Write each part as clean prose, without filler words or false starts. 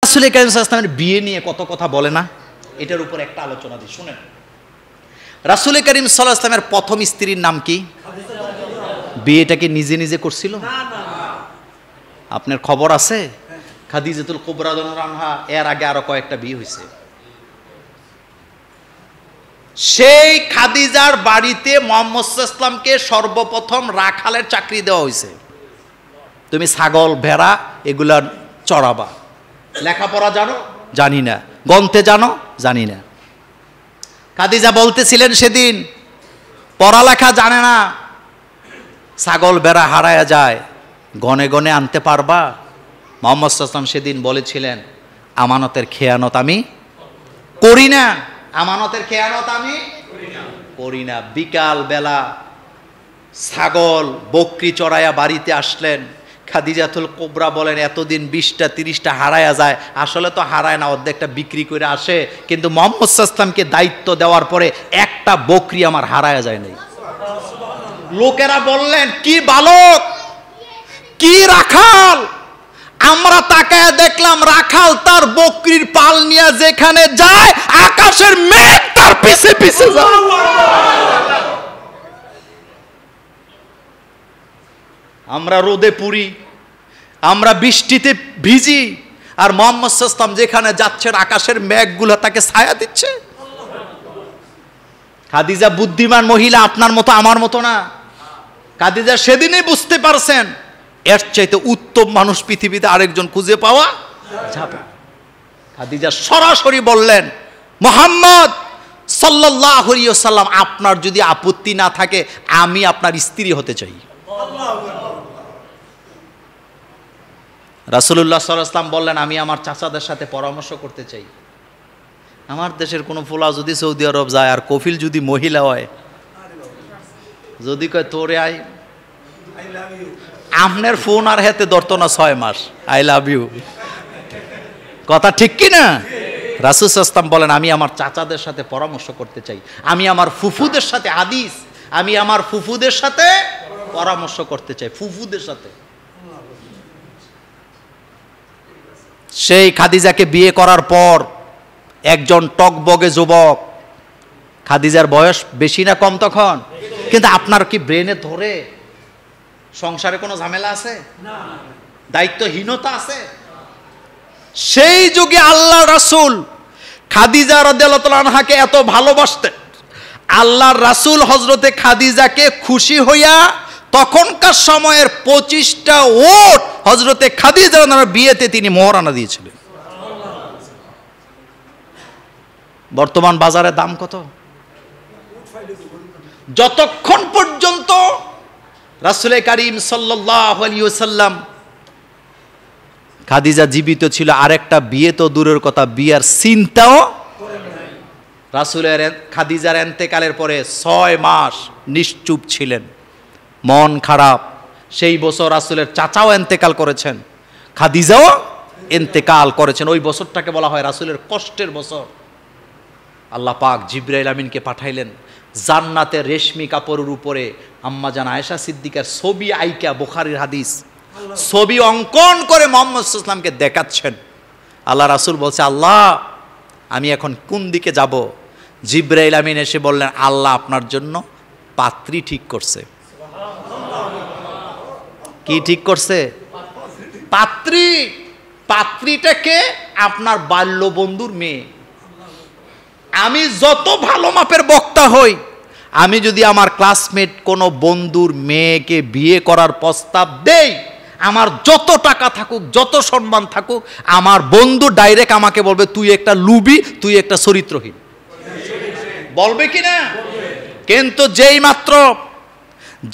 রাসূল কারীম সাল্লাল্লাহু আলাইহি ওয়াসাল্লামের বিয়ে নিয়ে কত কথা বলে না, এটার উপর একটা আলোচনা দিই, শুনেন। রাসূল কারীম সাল্লাল্লাহু আলাইহি ওয়াসাল্লামের প্রথম স্ত্রীর নাম কি? বিয়েটা কি নিজে নিজে করছিল? আপনার খবর আছে? খাদিজাতুল কুবরা রাদিয়াল্লাহু আনহা, এর আগে আরো কয়েকটা বিয়ে হয়েছে। সেই খাদিজার বাড়িতে মুহাম্মদ সাল্লাল্লাহু আলাইহি ওয়াসাল্লামকে সর্বপ্রথম রাখালের চাকরি দেওয়া হয়েছে। তুমি ছাগল ভেড়া এগুলা চড়াবা। লেখাপড়া জানো? জানি না। গন্তে জানো? জানি না। খাদিজা বলতেছিলেন সেদিন, পড়ালেখা জানে না, ছাগল ভেড়া হারায়া যায়, গনে গনে আনতে পারবা? মুহাম্মদ সাল্লাল্লাহু আলাইহি ওয়াসাল্লাম সেদিন বলেছিলেন, আমানতের খেয়ানত আমি করি না, আমানতের খেয়ানত আমি করি না। বিকাল বেলা ছাগল বকরি চড়াইয়া বাড়িতে আসলেন। খাদিজাতুল কুবরা বলেন, এতদিন 20টা 30টা হারায়া যায়, আসলে তো হারায় না, অর্ধেকটা বিক্রি করে আসে, কিন্তু মুহাম্মদ সাল্লাল্লাহু আলাইহি ওয়াসাল্লামকে দায়িত্ব দেওয়ার পরে একটা বকরি আমার হারায়া যায় নাই। লোকেরা বললেন, কি বালক, কি রাখাল। আমরা তাকায় দেখলাম রাখাল তার বকরির পাল নিয়ে যেখানে যায়, আকাশের মেঘ তার পিছে পিছে যায়। আমরা রোদে পুরি, আমরা বৃষ্টিতে ভিজি, আর মুহাম্মদ সাল্লাল্লাহু আলাইহি ওয়াসাল্লাম যেখানে যাচ্ছেন আকাশের মেঘগুলো তাকে ছায়া দিচ্ছে। খাদিজা বুদ্ধিমান মহিলা, আপনার মতো আমার মতো না। খাদিজা সেদিনই বুঝতে পারছেন এর চাইতে উত্তম মানুষ পৃথিবীতে আরেকজন খুঁজে পাওয়া যাবে। খাদিজা সরাসরি বললেন, মুহাম্মদ সাল্লাল্লাহু আলাইহি ওয়াসাল্লাম, আপনার যদি আপত্তি না থাকে আমি আপনার স্ত্রী হতে চাই। রাসূলুল্লাহ সাল্লাল্লাহু আলাইহি ওয়াসাল্লাম বললেন, আমি আমার চাচাদের সাথে পরামর্শ করতে চাই। আমার দেশের কোনো ফোলা যদি সৌদি আরব যায় আর কফিল যদি মহিলা হয়, যদি কয় তোরে আই আপনার ফোন আর হাতে ধরতো না 6 মাস, আই লাভ ইউ, কথা ঠিক কি না? রাসূল সাল্লাল্লাহু আলাইহি ওয়াসাল্লাম বলেন, আমি আমার চাচাদের সাথে পরামর্শ করতে চাই, আমি আমার ফুফুদের সাথে, হাদিস, আমি আমার ফুফুদের সাথে পরামর্শ করতে চাই, ফুফুদের সাথে। সেই খাদিজাকে বিয়ে করার পর একজন টকবগে যুবক, খাদিজার বয়স বেশি না কম তখন, কিন্তু আপনার কি ব্রেনে ধরে সংসারে কোনো ঝামেলা আছে? দায়িত্বহীনতা আছে? সেই যুগে আল্লাহ রাসূল খাদিজা রাদিয়াল্লাহু তাআলা আনহাকে এত ভালোবাসতেন, আল্লাহর রাসূল হযরতে খাদিজাকে খুশি হইয়া তখনকার সময়ের 25টা ওট হযরতে খাদিজা রাদিয়াল্লাহু বিয়েতে তিনি মোহরানা দিয়েছিলেন। বর্তমান বাজারে দাম কত? যতক্ষণ পর্যন্ত রাসূল কারীম সাল্লাল্লাহু আলাইহি ওয়াসাল্লাম খাদিজা জীবিত ছিল, আরেকটা বিয়ে তো দূরের কথা, বিয়ার চিন্তাও রাসূলের খাদিজার ইন্তেকালের পরে 6 মাস নিশ্চুপ ছিলেন, মন খারাপ। সেই বছর রাসূলের চাচাও ইন্তেকাল করেছেন, খাদিজাও ইন্তেকাল করেছেন। ওই বছরটাকে বলা হয় রাসূলের কষ্টের বছর। আল্লাহ পাক জিবরাইল আমিনকে পাঠাইলেন, জান্নাতের রেশমি কাপড়ের উপরে আম্মা জান আয়েশা সিদ্দিকার ছবি আইকা, বুখারীর হাদিস, ছবি অঙ্কন করে মুহাম্মদ সাল্লাল্লাহু আলাইহি ওয়াসাল্লামকে দেখাচ্ছেন। আল্লাহ রাসূল বলছে, আল্লাহ আমি এখন কোন দিকে যাব? জিবরাইল আমিন এসে বললেন, আল্লাহ আপনার জন্য পাত্রী ঠিক করছে। কি ঠিক করছে? পাত্রী। পাত্রীটাকে আপনার বাল্য বন্ধুর মেয়ে। আমি যত ভালো মাপের বক্তা হই, আমি যদি আমার ক্লাসমেট কোনো বন্ধুর মেয়েকে বিয়ে করার প্রস্তাব দেই, আমার যত টাকা থাকুক, যত সম্মান থাকুক, আমার বন্ধু ডাইরেক্ট আমাকে বলবে, তুই একটা লুবি, তুই একটা চরিত্রহীন। বলবে কি না? কিন্তু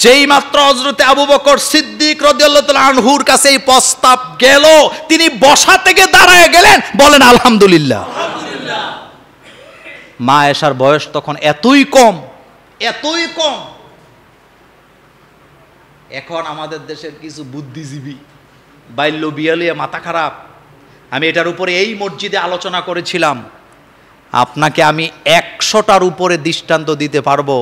যেই মাত্র হযরতে আবু বকর সিদ্দিক রাদিয়াল্লাহু তাআলা আনহুর কাছে এই প্রস্তাব গেল, তিনি বসা থেকে দাঁড়ায় গেলেন, বলেন আলহামদুলিল্লাহ। মা আয়েশার বয়স তখন এতই কম। এখন আমাদের দেশের কিছু বুদ্ধিজীবী বাল্য বিয়ে নিয়ে মাথা খারাপ। আমি এটার উপরে এই মসজিদে আলোচনা করেছিলাম। আপনাকে আমি 100টার উপরে দৃষ্টান্ত দিতে পারবো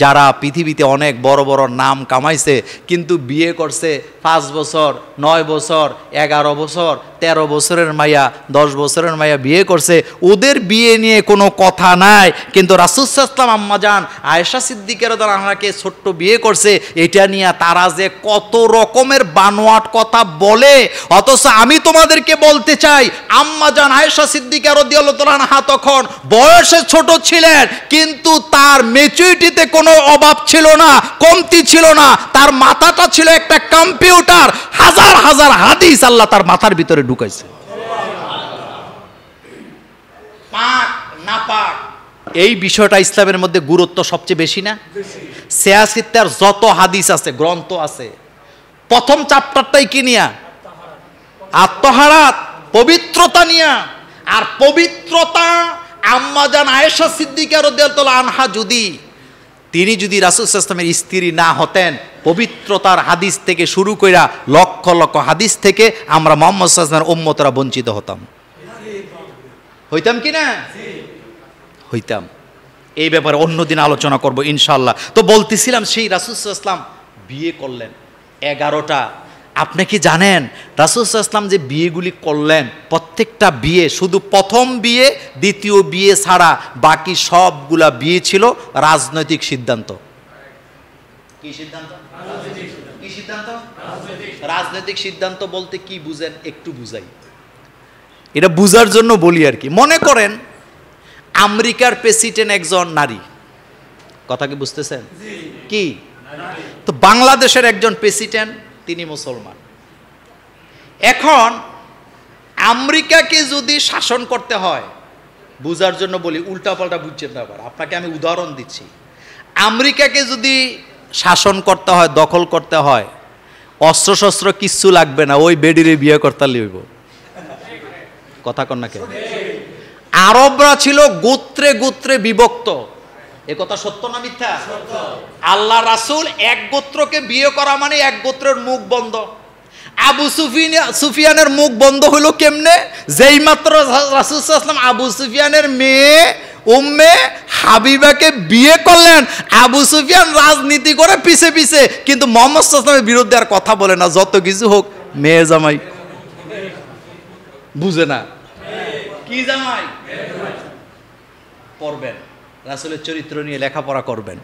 যারা পৃথিবীতে অনেক বড় বড় নাম কামাইছে কিন্তু বিয়ে করছে 5 বছর 9 বছর 11 বছর 13 বছরের মাইয়া 10 বছরের মাইয়া বিয়ে করছে, ওদের বিয়ে নিয়ে কোনো কথা নাই। কিন্তু রাসূল সাল্লাল্লাহু আলাইহি ওয়াসাল্লাম আম্মাজান আয়েশা সিদ্দিকা রাদিয়াল্লাহু আনহাকে ছোট্ট বিয়ে করছে, এটা নিয়ে তারা যে কত রকমের বানোয়াট কথা বলে। অথচ আমি তোমাদেরকে বলতে চাই, আম্মাজান আয়েশা সিদ্দিকা রাদিয়াল্লাহু আনহা তখন বয়সে ছোট ছিলেন কিন্তু তার ম্যাচুরিটিতে কোনো অভাব ছিল না, কমতি ছিল না। তার মাথাটা ছিল একটা কম্পিউটার, হাজার হাজার হাদিস আল্লাহ তার মাথার ভিতরে ঢুকাইছে। পাক না পাক এই বিষয়টা ইসলামের মধ্যে গুরুত্ব সবচেয়ে বেশি না? সিয়াসিত্তার যত হাদিস আছে, গ্রন্থ আছে, প্রথম চ্যাপ্টারটাই কি নিয়া? আত্মহারাত, পবিত্রতা নিয়া। আর পবিত্রতা আম্মাজান আয়েশা সিদ্দিকা রাদিয়াল্লাহু আনহা তিনি যদি রাসূল সাল্লাল্লাহু আলাইহি ওয়াসাল্লামের স্ত্রী না হতেন, পবিত্রতার হাদিস থেকে শুরু কইরা লক্ষ লক্ষ হাদিস থেকে আমরা মুহাম্মদ সাল্লাল্লাহু আলাইহি ওয়াসাল্লামের উম্মতরা বঞ্চিত হইতাম কি না? হইতাম। এই ব্যাপারে অন্যদিন আলোচনা করব ইনশাআল্লাহ। তো বলতেছিলাম, সেই রাসূল সাল্লাল্লাহু আলাইহি ওয়াসাল্লাম বিয়ে করলেন 11টা। আপনি কি জানেন রাসূল সাল্লাল্লাহু আলাইহি ওয়াসাল্লাম যে বিয়েগুলি করলেন, প্রত্যেকটা বিয়ে, শুধু প্রথম বিয়ে দ্বিতীয় বিয়ে ছাড়া বাকি সবগুলা বিয়ে ছিল রাজনৈতিক সিদ্ধান্ত। কি সিদ্ধান্ত? কি সিদ্ধান্ত? রাজনৈতিক সিদ্ধান্ত বলতে কি বুঝেন একটু বুঝাই, এটা বুঝার জন্য বলি আর কি। মনে করেন আমেরিকার প্রেসিডেন্ট একজন নারী, কথা কি বুঝতেছেন? কি তো বাংলাদেশের একজন প্রেসিডেন্ট, তিনি মুসলমান। এখন আমেরিকাকে যদি শাসন করতে হয়, বুঝার জন্য বলি, উল্টাপাল্টা বুঝছেন না, আপনাকে আমি উদাহরণ দিচ্ছি। আমেরিকাকে যদি শাসন করতে হয়, দখল করতে হয়, অস্ত্র শস্ত্র কিচ্ছু লাগবে না, ওই বেডিরে বিয়ে করতে হইব। কথা কন না কেন? আরবরা ছিল গোত্রে গোত্রে বিভক্ত, এ কথা সত্য না মিথ্যা? আল্লাহ রাসূল এক গোত্রকে বিয়ে করা মানে এক গোত্রের মুখ বন্ধ। আবু সুফিয়ানের মুখ বন্ধ হলো কেমনে? যেই মাত্র রাসূল সাল্লাল্লাহু আলাইহি ওয়াসাল্লাম আবু সুফিয়ানের মেয়ে উম্মে হাবিবাকে বিয়ে করলেন, আবু সুফিয়ান রাজনীতি করে পিছে পিছে, কিন্তু মুহাম্মদ সাল্লাল্লাহু আলাইহি ওয়াসাল্লামের বিরুদ্ধে আর কথা বলে না। যত কিছু হোক, মেয়ে জামাই বুঝে না কি জামাই। পড়বেন রাসূলের চরিত্র নিয়ে লেখাপড়া করবেন।